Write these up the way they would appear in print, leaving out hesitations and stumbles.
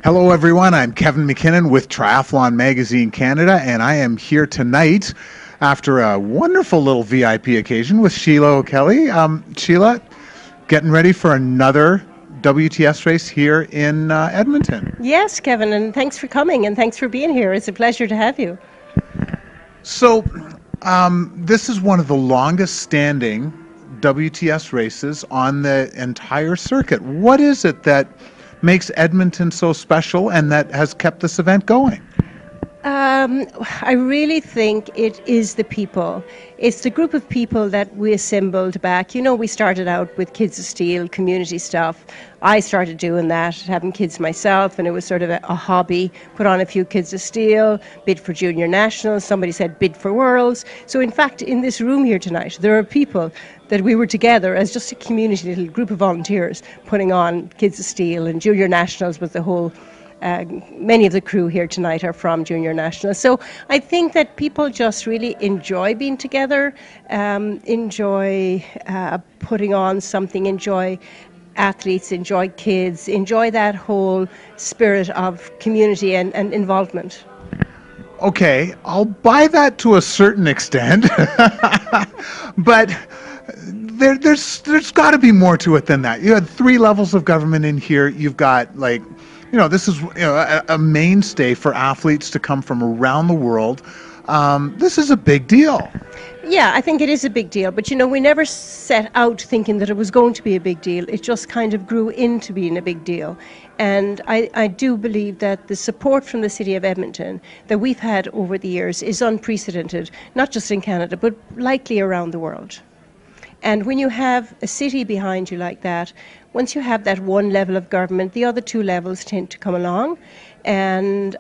Hello everyone, I'm Kevin McKinnon with Triathlon Magazine Canada, and I am here tonight after a wonderful little VIP occasion with Sheila O'Kelly. Sheila, getting ready for another WTS race here in Edmonton. Yes, Kevin, and thanks for coming and thanks for being here. It's a pleasure to have you. So, this is one of the longest standing WTS races on the entire circuit. What is it that makes Edmonton so special and that has kept this event going? I really think it is the people. It's the group of people that we assembled back. You know, we started out with Kids of Steel, community stuff. I started doing that, having kids myself, and it was sort of a hobby. Put on a few Kids of Steel, bid for Junior Nationals. Somebody said bid for Worlds. So in fact, in this room here tonight, there are people that we were together as just a community, little group of volunteers, putting on Kids of Steel, and Junior Nationals was the whole. Many of the crew here tonight are from Junior Nationals. So I think that people just really enjoy being together, enjoy putting on something, enjoy athletes, enjoy kids, enjoy that whole spirit of community and involvement. Okay, I'll buy that to a certain extent, but there's got to be more to it than that. You had 3 levels of government in here. You've got this is a mainstay for athletes to come from around the world. This is a big deal. Yeah, I think it is a big deal. But, we never set out thinking that it was going to be a big deal. It just kind of grew into being a big deal. And I do believe that the support from the City of Edmonton that we've had over the years is unprecedented, not just in Canada, but likely around the world. And when you have a city behind you like that, once you have that one level of government, the other 2 levels tend to come along. And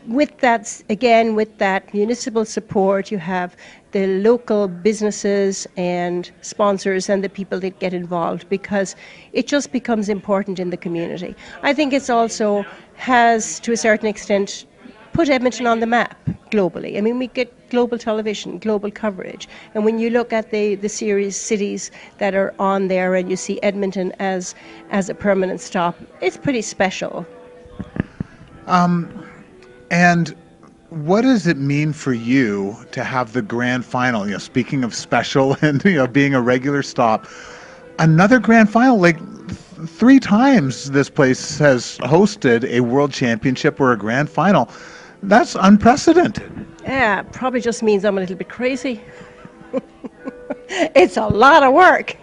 with that municipal support, you have the local businesses and sponsors and the people that get involved, because it just becomes important in the community. I think it's also has, to a certain extent, put Edmonton on the map globally. I mean, we get global television, global coverage. And when you look at the series cities that are on there and you see Edmonton as a permanent stop, it's pretty special. And what does it mean for you to have the grand final? Speaking of special and being a regular stop, another grand final, like 3 times this place has hosted a world championship or a grand final. That's unprecedented. Yeah, probably just means I'm a little bit crazy. It's a lot of work.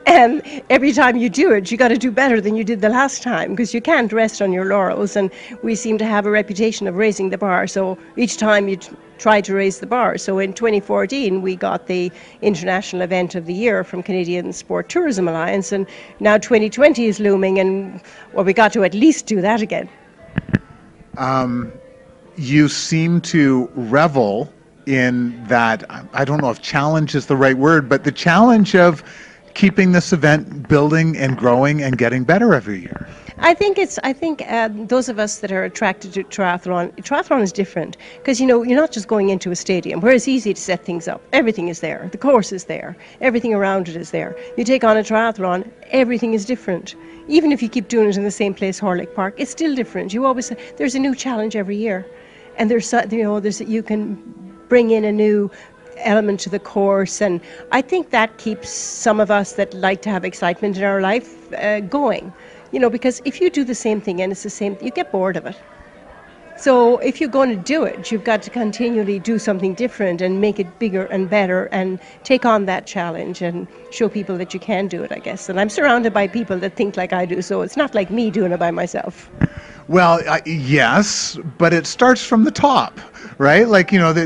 And every time you do it, you got to do better than you did the last time, because you can't rest on your laurels. And we seem to have a reputation of raising the bar. So each time you try to raise the bar. So in 2014, we got the International Event of the Year from Canadian Sport Tourism Alliance. And now 2020 is looming, and we got to at least do that again. You seem to revel in that, I don't know if challenge is the right word, but the challenge of keeping this event building and growing and getting better every year. I think those of us that are attracted to triathlon is different, because you're not just going into a stadium where it's easy to set things up. Everything is there. The course is there. Everything around it is there. You take on a triathlon, everything is different. Even if you keep doing it in the same place, Horlick Park, it's still different. There's a new challenge every year, and you can bring in a new element to the course, and I think that keeps some of us that like to have excitement in our life going. Because if you do the same thing and it's the same, you get bored of it. So if you're going to do it, you've got to continually do something different and make it bigger and better and take on that challenge and show people that you can do it, I guess. And I'm surrounded by people that think like I do, so it's not like me doing it by myself. Well, yes, but it starts from the top, right?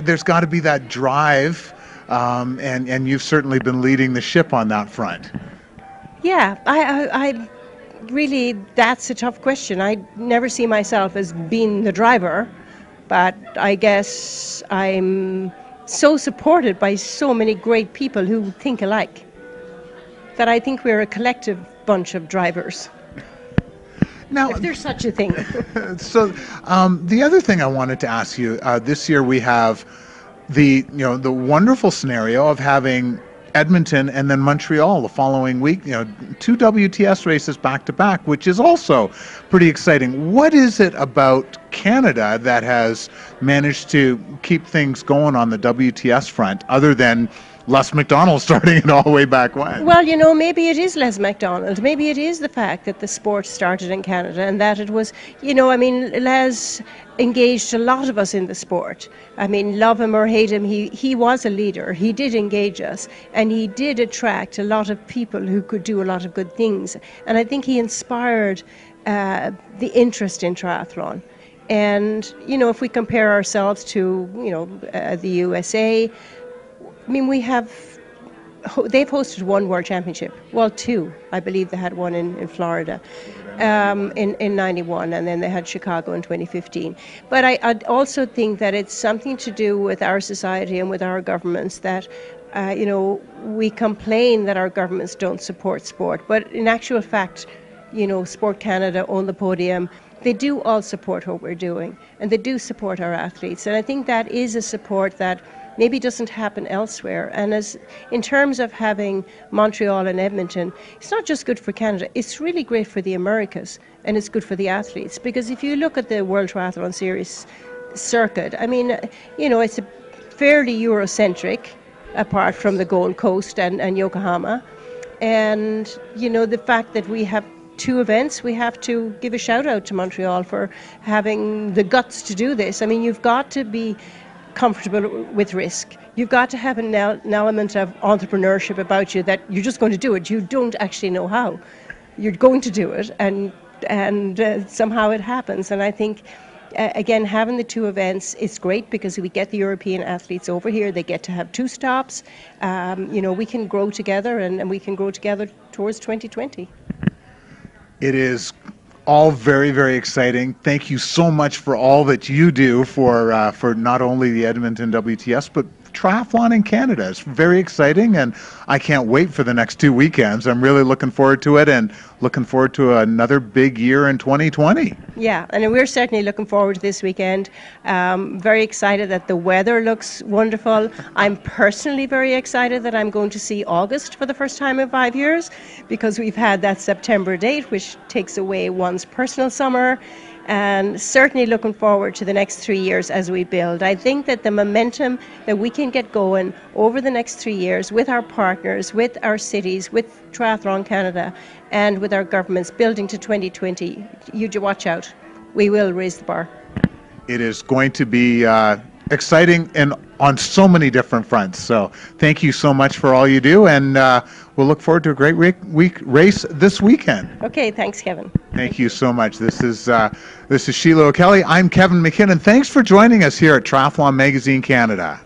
There's got to be that drive, and you've certainly been leading the ship on that front. Yeah, I really, that's a tough question. I never see myself as being the driver, but I guess I'm so supported by so many great people who think alike that I think we're a collective bunch of drivers. Now, if there's such a thing. So the other thing I wanted to ask you, this year we have the wonderful scenario of having Edmonton and then Montreal the following week. You know, 2 WTS races back to back, which is also pretty exciting. What is it about Canada that has managed to keep things going on the WTS front, other than Les McDonald starting it all the way back when? Well, you know, maybe it is Les McDonald. Maybe it is the fact that the sport started in Canada and that it was, you know, I mean, Les engaged a lot of us in the sport. I mean, love him or hate him, he was a leader. He did engage us and he did attract a lot of people who could do a lot of good things. And I think he inspired the interest in triathlon. And, you know, if we compare ourselves to, you know, the USA, I mean, they've hosted one World Championship. Well, two. I believe they had one in Florida in 91, and then they had Chicago in 2015. But I also think that it's something to do with our society and with our governments that, you know, we complain that our governments don't support sport. But in actual fact, you know, Sport Canada, Own the Podium, they do all support what we're doing, and they do support our athletes. And I think that is a support that maybe doesn't happen elsewhere. And as in terms of having Montreal and Edmonton, it's not just good for Canada, it's really great for the Americas, and it's good for the athletes. Because if you look at the World Triathlon Series circuit, I mean, you know, it's a fairly Eurocentric, apart from the Gold Coast and Yokohama. And, you know, the fact that we have two events, we have to give a shout out to Montreal for having the guts to do this. I mean, you've got to be comfortable with risk. You've got to have an element of entrepreneurship about you, that you're just going to do it. You don't actually know how. You're going to do it, and somehow it happens. And I think, again, having the two events is great because we get the European athletes over here. They get to have two stops. You know, we can grow together, and we can grow together towards 2020. It is all very, very exciting. Thank you so much for all that you do for not only the Edmonton WTS, but triathlon in Canada. It's very exciting, and I can't wait for the next 2 weekends. I'm really looking forward to it, and looking forward to another big year in 2020. Yeah, and we're certainly looking forward to this weekend. Very excited that the weather looks wonderful. I'm personally very excited that I'm going to see August for the first time in 5 years, because we've had that September date, which takes away one's personal summer. And certainly looking forward to the next 3 years as we build. I think that the momentum that we can get going over the next 3 years with our partners, with our cities, with Triathlon Canada, and with our governments building to 2020, you watch out. We will raise the bar. It is going to be exciting and on so many different fronts. So thank you so much for all you do, and we'll look forward to a great race this weekend. Okay, thanks, Kevin. Thank you so much. This is Sheila O'Kelly. I'm Kevin McKinnon. Thanks for joining us here at Triathlon Magazine Canada.